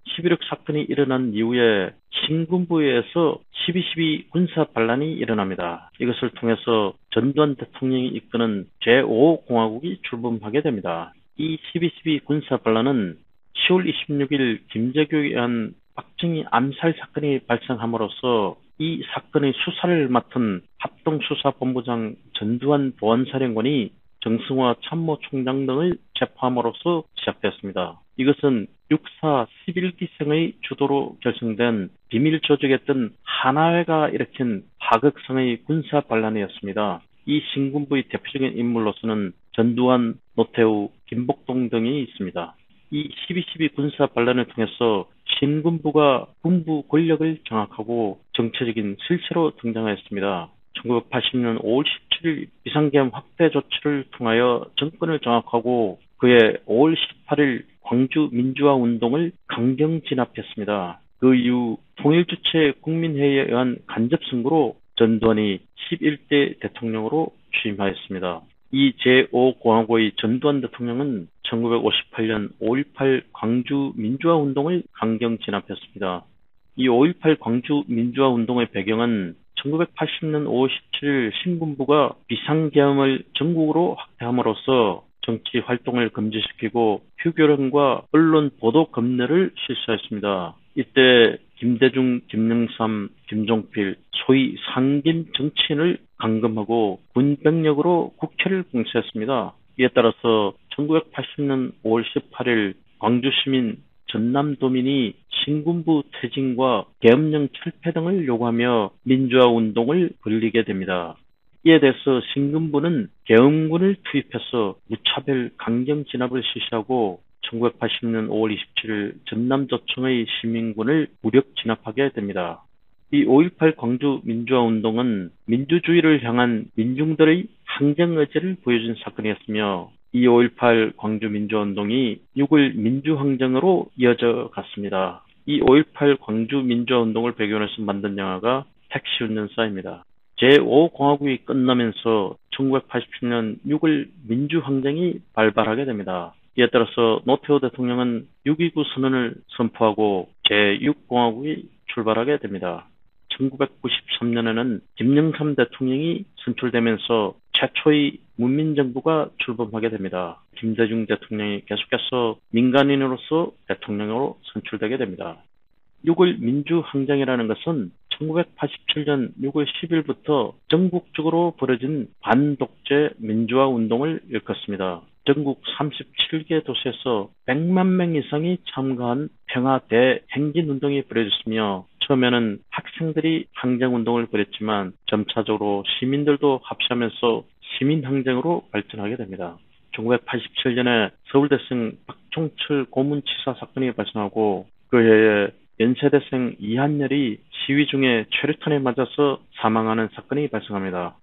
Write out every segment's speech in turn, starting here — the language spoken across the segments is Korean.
11.6 사건이 일어난 이후에 신군부에서 12.12 군사 반란이 일어납니다. 이것을 통해서 전두환 대통령이 이끄는 제5공화국이 출범하게 됩니다. 이 12.12 군사 반란은 10월 26일 김재규에 의한 박정희 암살 사건이 발생함으로써 이 사건의 수사를 맡은 합동수사본부장 전두환 보안사령관이 정승화 참모총장 등을 체포함으로써 시작됐습니다. 이것은 육사 11기생의 주도로 결성된 비밀 조직이었던 하나회가 일으킨 파극성의 군사 반란이었습니다. 이 신군부의 대표적인 인물로서는 전두환, 노태우, 김복동 등이 있습니다. 이 12.12 군사 반란을 통해서 신군부가 군부 권력을 장악하고 정체적인 실체로 등장하였습니다. 1980년 5월 17일 비상계엄 확대 조치를 통하여 정권을 장악하고 그해 5월 18일 광주 민주화 운동을 강경 진압했습니다. 그 이후 통일주체 국민회의에 의한 간접 선거로 전두환이 11대 대통령으로 취임하였습니다. 이 제5공화국의 전두환 대통령은 1958년 5.18 광주 민주화 운동을 강경 진압했습니다. 이 5.18 광주 민주화 운동의 배경은 1980년 5월 17일 신군부가 비상계엄을 전국으로 확대함으로써 정치 활동을 금지시키고 휴교령과 언론 보도 검열을 실시했습니다. 이때 김대중, 김영삼, 김종필, 소위 상김 정치인을 감금하고 군병력으로 국회를 공세했습니다. 이에 따라서 1980년 5월 18일 광주시민 전남도민이 신군부 퇴진과 계엄령 철폐 등을 요구하며 민주화 운동을 벌이게 됩니다. 이에 대해서 신군부는 계엄군을 투입해서 무차별 강경 진압을 실시하고 1980년 5월 27일 전남도청의 시민군을 무력 진압하게 됩니다. 이 5.18 광주 민주화 운동은 민주주의를 향한 민중들의 항쟁 의지를 보여준 사건이었으며 이 5.18 광주 민주화 운동이 6월 민주항쟁으로 이어져 갔습니다. 이 5.18 광주 민주화 운동을 배경으로 해서 만든 영화가 택시운전사입니다. 제5공화국이 끝나면서 1987년 6월 민주항쟁이 발발하게 됩니다. 이에 따라서 노태우 대통령은 6.29 선언을 선포하고 제6공화국이 출발하게 됩니다. 1993년에는 김영삼 대통령이 선출되면서 최초의 문민정부가 출범하게 됩니다. 김대중 대통령이 계속해서 민간인으로서 대통령으로 선출되게 됩니다. 6월 민주항쟁이라는 것은 1987년 6월 10일부터 전국적으로 벌어진 반독재 민주화 운동을 일컫습니다. 전국 37개 도시에서 100만 명 이상이 참가한 평화 대행진운동이 벌어졌으며 처음에는 학생들이 항쟁운동을 벌였지만 점차적으로 시민들도 합시하면서 시민항쟁으로 발전하게 됩니다. 1987년에 서울대생 박종철 고문치사 사건이 발생하고 그 해에 연세대생 이한열이 시위 중에 최루탄에 맞아서 사망하는 사건이 발생합니다.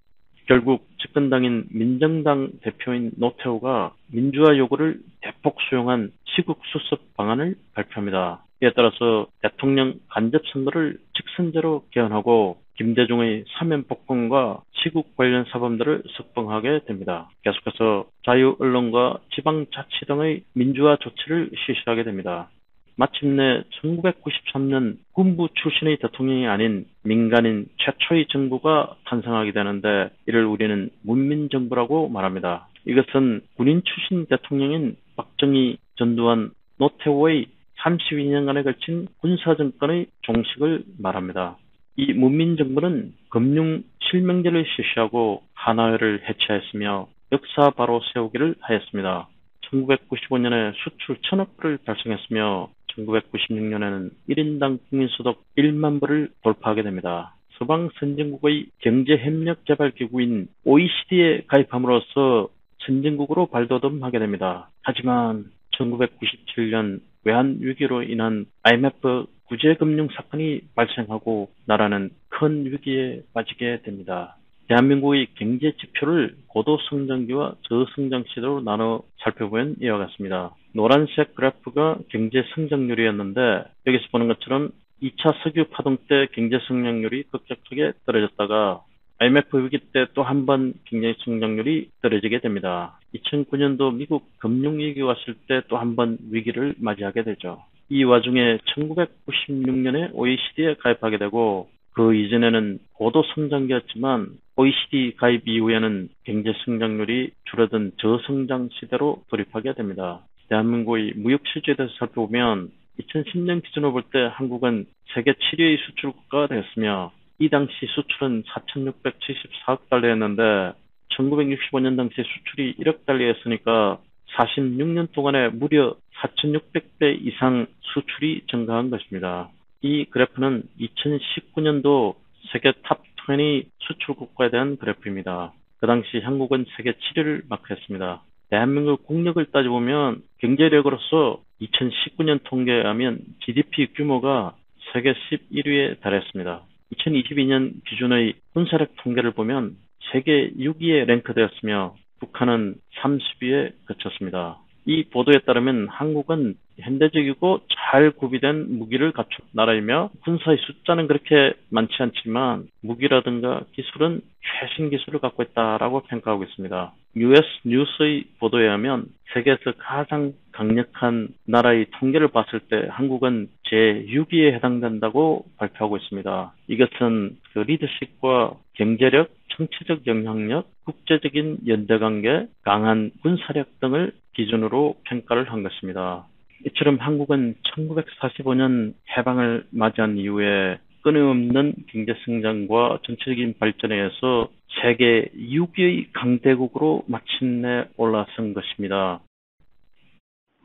결국 집권당인 민정당 대표인 노태우가 민주화 요구를 대폭 수용한 시국수습 방안을 발표합니다. 이에 따라서 대통령 간접선거를 직선제로 개헌하고 김대중의 사면폭군과 시국 관련 사범들을 석방하게 됩니다. 계속해서 자유언론과 지방자치 등의 민주화 조치를 실시하게 됩니다. 마침내 1993년 군부 출신의 대통령이 아닌 민간인 최초의 정부가 탄생하게 되는데 이를 우리는 문민정부라고 말합니다. 이것은 군인 출신 대통령인 박정희, 전두환, 노태우의 32년간에 걸친 군사정권의 종식을 말합니다. 이 문민정부는 금융 실명제를 실시하고 하나회를 해체했으며 역사 바로 세우기를 하였습니다. 1995년에 수출 1,000억 불을 달성했으며 1996년에는 1인당 국민소득 1만 불을 돌파하게 됩니다. 서방 선진국의 경제협력개발기구인 OECD에 가입함으로써 선진국으로 발돋움하게 됩니다. 하지만 1997년 외환위기로 인한 IMF 구제금융 사건이 발생하고 나라는 큰 위기에 빠지게 됩니다. 대한민국의 경제 지표를 고도성장기와 저성장 시대로 나눠 살펴보면 이와 같습니다. 노란색 그래프가 경제 성장률이었는데 여기서 보는 것처럼 2차 석유 파동 때 경제 성장률이 급격하게 떨어졌다가 IMF 위기 때 또 한 번 경제 성장률이 떨어지게 됩니다. 2009년도 미국 금융위기 왔을 때 또 한 번 위기를 맞이하게 되죠. 이 와중에 1996년에 OECD에 가입하게 되고 그 이전에는 고도 성장기였지만 OECD 가입 이후에는 경제 성장률이 줄어든 저성장 시대로 돌입하게 됩니다. 대한민국의 무역 실제에 대해서 살펴보면 2010년 기준으로 볼 때 한국은 세계 7위의 수출 국가가 되었으며 이 당시 수출은 4,674억 달러였는데 1965년 당시 수출이 1억 달러였으니까 46년 동안에 무려 4,600배 이상 수출이 증가한 것입니다. 이 그래프는 2019년도 세계 탑 20 수출 국가에 대한 그래프입니다. 그 당시 한국은 세계 7위를 마크했습니다. 대한민국 국력을 따져보면 경제력으로서 2019년 통계에 하면 GDP 규모가 세계 11위에 달했습니다. 2022년 기준의 군사력 통계를 보면 세계 6위에 랭크되었으며 북한은 30위에 그쳤습니다. 이 보도에 따르면 한국은 현대적이고 잘 구비된 무기를 갖춘 나라이며 군사의 숫자는 그렇게 많지 않지만 무기라든가 기술은 최신 기술을 갖고 있다라고 평가하고 있습니다. US 뉴스의 보도에 의하면 세계에서 가장 강력한 나라의 통계를 봤을 때 한국은 제6위에 해당된다고 발표하고 있습니다. 이것은 그 리더십과 경제력, 정치적 영향력, 국제적인 연대관계, 강한 군사력 등을 기준으로 평가를 한 것입니다. 이처럼 한국은 1945년 해방을 맞이한 이후에 끊임없는 경제성장과 전체적인 발전에 의해서 세계 6위의 강대국으로 마침내 올라선 것입니다.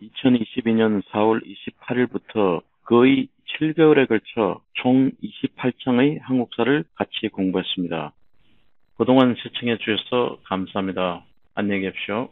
2022년 4월 28일부터 거의 7개월에 걸쳐 총 28장의 한국사를 같이 공부했습니다. 그동안 시청해 주셔서 감사합니다. 안녕히 계십시오.